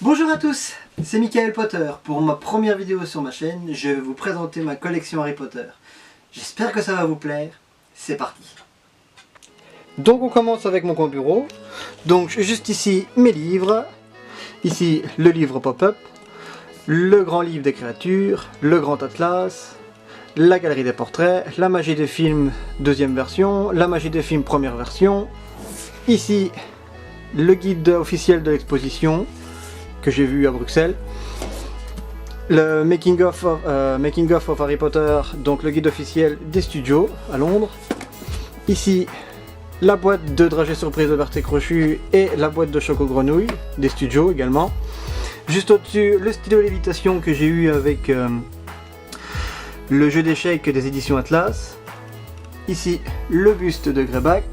Bonjour à tous, c'est Michael Potter. Pour ma première vidéo sur ma chaîne, je vais vous présenter ma collection Harry Potter. J'espère que ça va vous plaire. C'est parti. Donc on commence avec mon coin bureau. Donc juste ici mes livres. Ici le livre pop-up, le grand livre des créatures, le grand atlas, la galerie des portraits, la magie des films deuxième version, la magie des films première version. Ici le guide officiel de l'exposition que j'ai vu à Bruxelles, le making of Harry Potter, donc le guide officiel des studios à Londres. Ici la boîte de dragées surprise de Berthe Crochu et la boîte de choco grenouille des studios également. Juste au-dessus le stylo lévitation que j'ai eu avec le jeu d'échecs des éditions Atlas. Ici le buste de Greyback,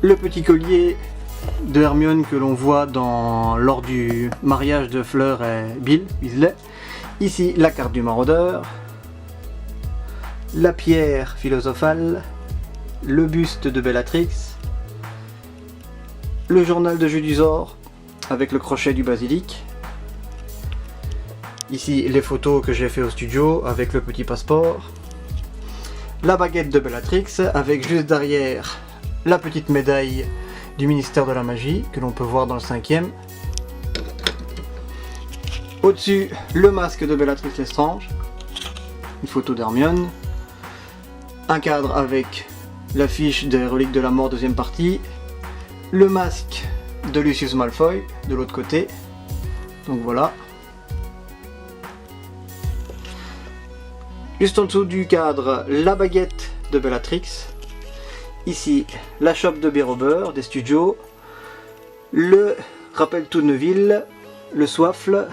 le petit collier de Hermione que l'on voit lors du mariage de Fleur et Bill Weasley. Ici la carte du maraudeur, la pierre philosophale, le buste de Bellatrix, le journal de Juduzor avec le crochet du basilic. Ici les photos que j'ai fait au studio avec le petit passeport, la baguette de Bellatrix avec juste derrière la petite médaille du ministère de la magie que l'on peut voir dans le 5e. Au-dessus le masque de Bellatrix Lestrange, une photo d'Hermione, un cadre avec l'affiche des reliques de la mort deuxième partie, le masque de Lucius Malfoy de l'autre côté, donc voilà. Juste en dessous du cadre, la baguette de Bellatrix. Ici, la chope de Bérober des studios, le rappel Tourneville, le soifle,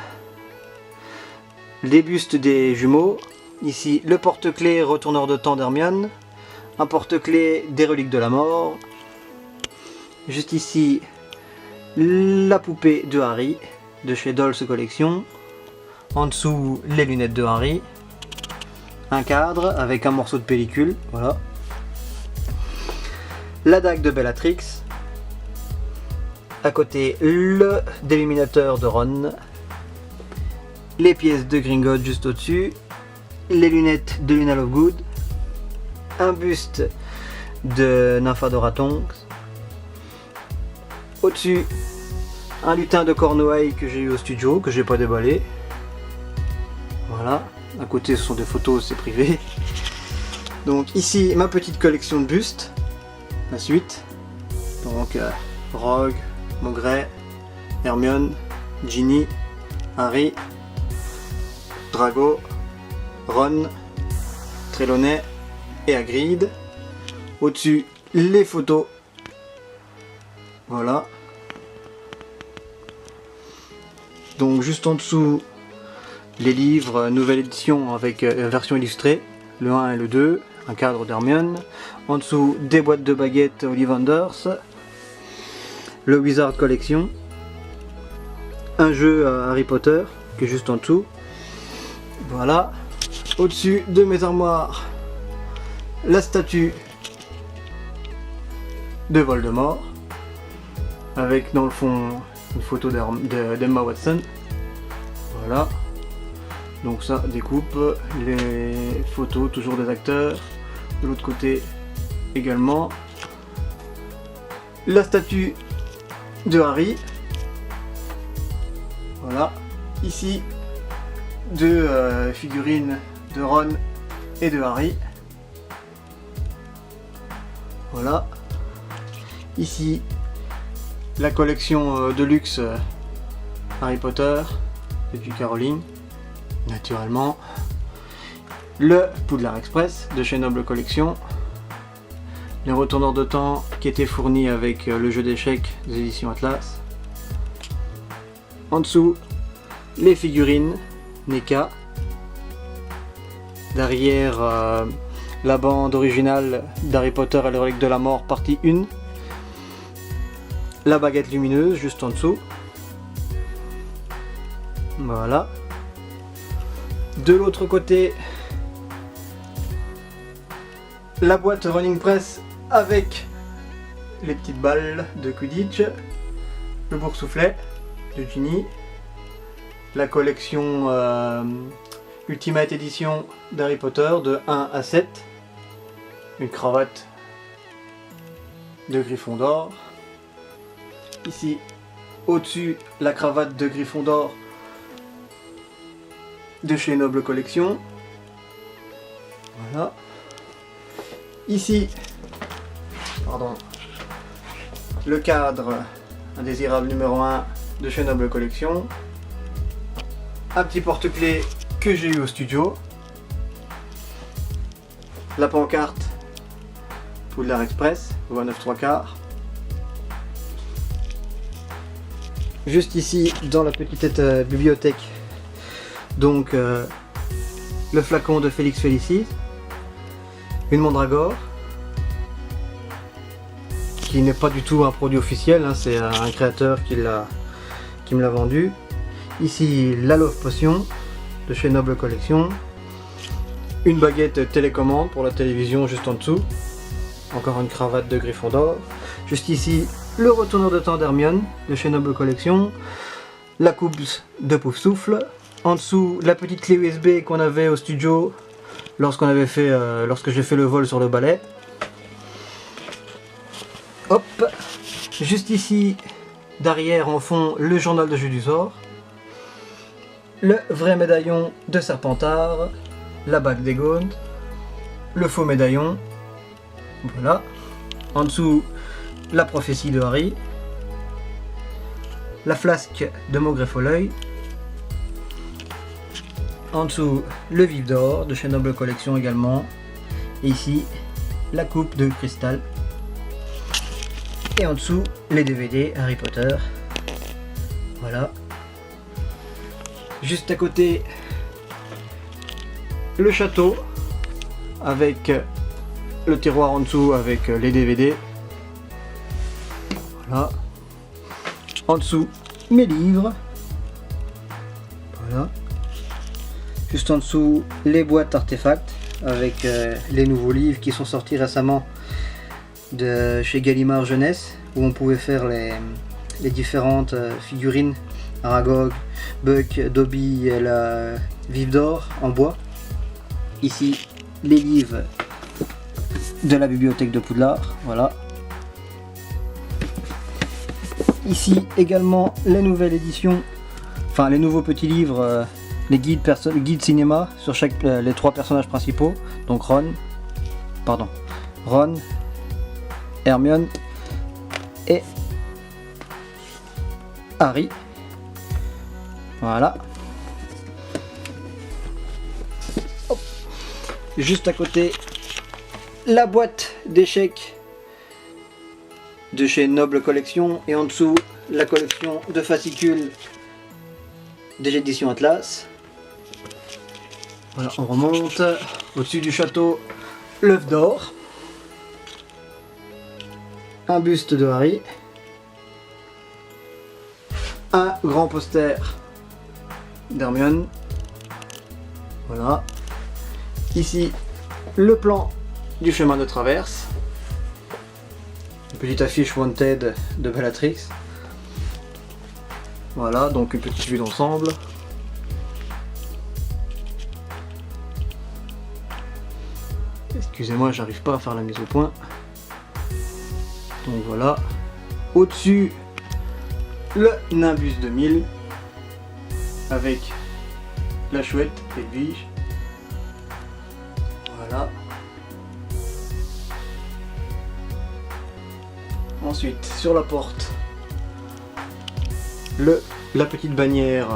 les bustes des jumeaux. Ici, le porte-clés retourneur de temps d'Hermione, un porte-clés des reliques de la mort. Juste ici, la poupée de Harry de chez Dolls Collection. En dessous, les lunettes de Harry. Un cadre avec un morceau de pellicule, voilà. La dague de Bellatrix. À côté, le déluminateur de Ron. Les pièces de Gringotts juste au-dessus. Les lunettes de Luna Lovegood. Un buste de Nymphadora Tonks. Au-dessus, un lutin de Cornouailles que j'ai eu au studio, que j'ai pas déballé. Voilà. À côté, ce sont des photos, c'est privé. Donc ici, ma petite collection de bustes. La suite, donc Rogue, Maugrey, Hermione, Ginny, Harry, Drago, Ron, Trelawney et Hagrid. Au-dessus, les photos. Voilà. Donc juste en dessous, les livres, nouvelle édition avec version illustrée, le 1 et le 2. Un cadre d'Hermione, en dessous des boîtes de baguettes Ollivanders, le Wizard Collection, un jeu à Harry Potter qui est juste en dessous, voilà. Au-dessus de mes armoires, la statue de Voldemort, avec dans le fond une photo d'Emma Watson, voilà. Donc ça découpe les photos toujours des acteurs. De l'autre côté également la statue de Harry. Voilà. Ici deux figurines de Ron et de Harry. Voilà. Ici la collection de luxe Harry Potter depuis Caroline. Naturellement, le Poudlard Express de chez Noble Collection, les retourneurs de temps qui étaient fournis avec le jeu d'échecs des éditions Atlas. En dessous, les figurines NECA. Derrière, la bande originale d'Harry Potter et les reliques de la mort partie 1. La baguette lumineuse juste en dessous. Voilà. De l'autre côté, la boîte Running Press avec les petites balles de Quidditch, le boursouflet, de Ginny, la collection Ultimate Edition d'Harry Potter de 1 à 7, une cravate de Gryffondor. Ici, au-dessus, la cravate de Gryffondor de chez Noble Collection. Voilà. Ici, pardon, le cadre indésirable numéro 1 de chez Noble Collection. Un petit porte-clés que j'ai eu au studio. La pancarte Poudlard Express, voie 9 3/4. Juste ici, dans la petite bibliothèque, donc le flacon de Félix Félicis, une mandragore, qui n'est pas du tout un produit officiel, hein, c'est un créateur qui me l'a vendu. Ici, la Love Potion de chez Noble Collection, une baguette télécommande pour la télévision juste en dessous, encore une cravate de Gryffondor. Juste ici, le retourneur de temps d'Hermione de chez Noble Collection, la coupe de Poufsouffle, en dessous la petite clé USB qu'on avait au studio lorsque j'ai fait le vol sur le balai. Hop, juste ici, derrière en fond, le journal de Jeu du Sort, le vrai médaillon de Serpentard, la bague des Gaunt, le faux médaillon, voilà, en dessous la prophétie de Harry, la flasque de Maugrey Folleuil, en dessous le vif d'or de chez Noble Collection également, et ici la coupe de cristal, et en dessous les DVD Harry Potter, voilà. Juste à côté, le château avec le tiroir en dessous avec les DVD. Voilà. En dessous, mes livres. Voilà. Juste en dessous, les boîtes artefacts avec les nouveaux livres qui sont sortis récemment de chez Gallimard Jeunesse, où on pouvait faire les différentes figurines Aragog, Buck, Dobby et la Vive d'Or en bois. Ici, les livres de la bibliothèque de Poudlard, voilà. Ici également les nouvelles éditions, enfin les nouveaux petits livres, les guides cinéma sur les 3 personnages principaux, donc Ron, Hermione et Harry. Voilà. Hop. Juste à côté, la boîte d'échecs de chez Noble Collection, et en dessous la collection de fascicules des éditions Atlas. Voilà, on remonte. Au-dessus du château, l'œuf d'or, un buste de Harry, un grand poster d'Hermione. Voilà. Ici, le plan du chemin de traverse. Une petite affiche Wanted de Bellatrix. Voilà, donc une petite vue d'ensemble. Excusez-moi, j'arrive pas à faire la mise au point. Donc voilà. Au-dessus, le Nimbus 2000 avec la chouette Edwige. Voilà. Ensuite, sur la porte, la petite bannière,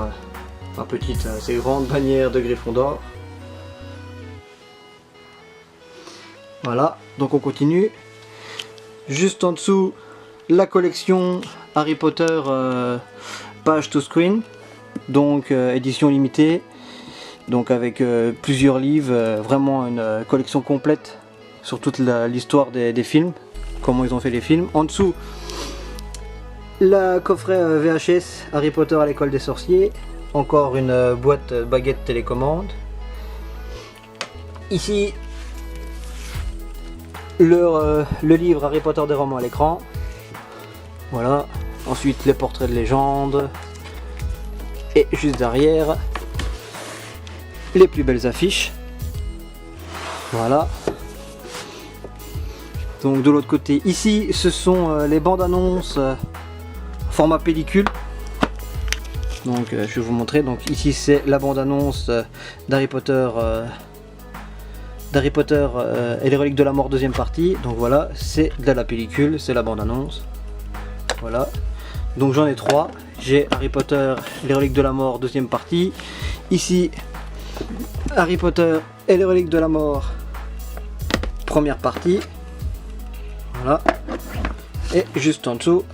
enfin petite, assez grande bannière de Gryffondor. Voilà, donc on continue. Juste en dessous, la collection Harry Potter Page to Screen, donc édition limitée, donc avec plusieurs livres, vraiment une collection complète sur toute l'histoire des films, comment ils ont fait les films. En dessous, la coffret VHS Harry Potter à l'école des sorciers, encore une boîte baguette télécommande. Ici, le livre Harry Potter des romans à l'écran. Voilà. Ensuite, les portraits de légende, Et juste derrière, les plus belles affiches. Voilà. Donc de l'autre côté, ici, ce sont les bandes annonces format pellicule. Donc je vais vous montrer. Donc ici, c'est la bande annonce d'Harry Potter. Et les reliques de la mort deuxième partie. Donc voilà, c'est de la pellicule, c'est la bande annonce. Voilà. Donc j'en ai 3. J'ai Harry Potter, les reliques de la mort deuxième partie. Ici, Harry Potter et les reliques de la mort première partie. Voilà. Et juste en dessous,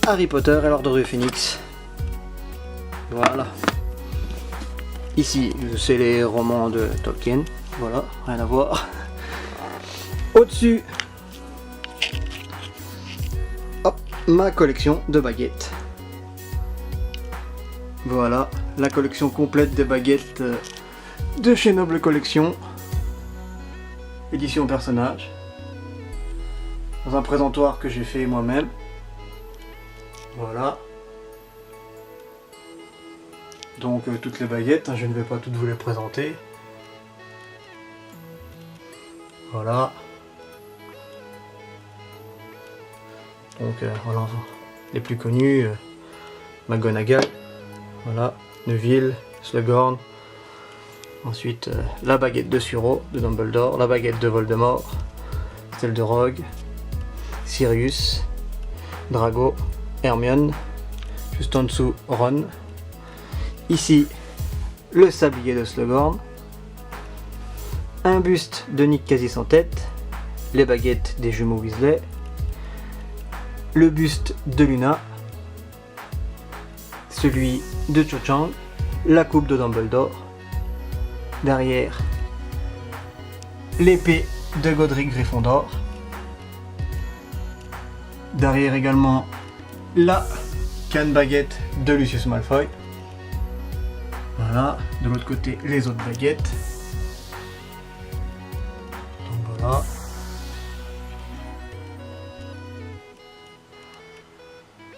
Harry Potter et l'Ordre du Phénix. Voilà. Ici, c'est les romans de Tolkien. Voilà, rien à voir. Au-dessus, hop, ma collection de baguettes. Voilà, la collection complète des baguettes de chez Noble Collection. Édition personnage. Dans un présentoir que j'ai fait moi-même. Voilà. Donc toutes les baguettes, je ne vais pas toutes vous les présenter. Voilà. Donc voilà, les plus connus, McGonagall, voilà, Neville, Slughorn. Ensuite la baguette de Suro de Dumbledore, la baguette de Voldemort, celle de Rogue, Sirius, Drago, Hermione, juste en dessous Ron. Ici, le sablier de Slughorn, un buste de Nick quasi sans tête, les baguettes des jumeaux Weasley, le buste de Luna, celui de Cho Chang, la coupe de Dumbledore, derrière l'épée de Godric Gryffondor, derrière également la canne baguette de Lucius Malfoy. Voilà, de l'autre côté les autres baguettes. Donc voilà.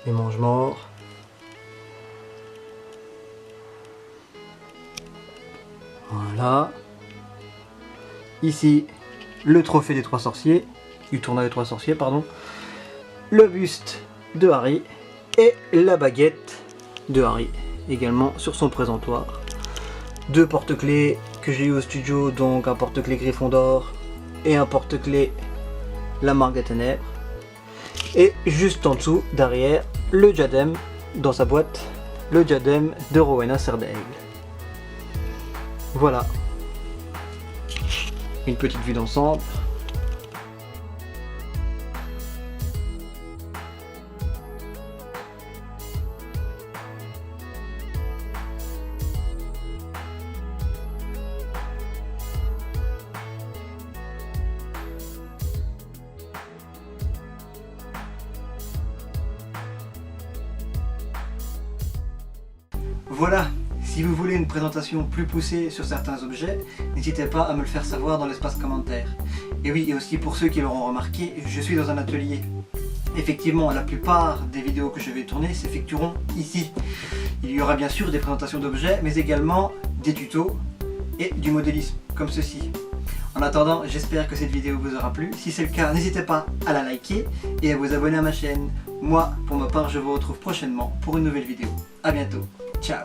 Les mange-morts. Voilà. Ici, le trophée des 3 sorciers, du tournoi des 3 sorciers, pardon. Le buste de Harry et la baguette de Harry. Également sur son présentoir. 2 porte-clés que j'ai eu au studio, donc un porte-clés Gryffondor et un porte-clés la Marque des Ténèbres. Et juste en dessous, derrière, le diadème dans sa boîte, le diadème de Rowena Serdaigle. Voilà. Une petite vue d'ensemble. Voilà, si vous voulez une présentation plus poussée sur certains objets, n'hésitez pas à me le faire savoir dans l'espace commentaire. Et oui, et aussi pour ceux qui l'auront remarqué, je suis dans un atelier. Effectivement, la plupart des vidéos que je vais tourner s'effectueront ici. Il y aura bien sûr des présentations d'objets, mais également des tutos et du modélisme, comme ceci. En attendant, j'espère que cette vidéo vous aura plu. Si c'est le cas, n'hésitez pas à la liker et à vous abonner à ma chaîne. Moi, pour ma part, je vous retrouve prochainement pour une nouvelle vidéo. A bientôt. Ciao.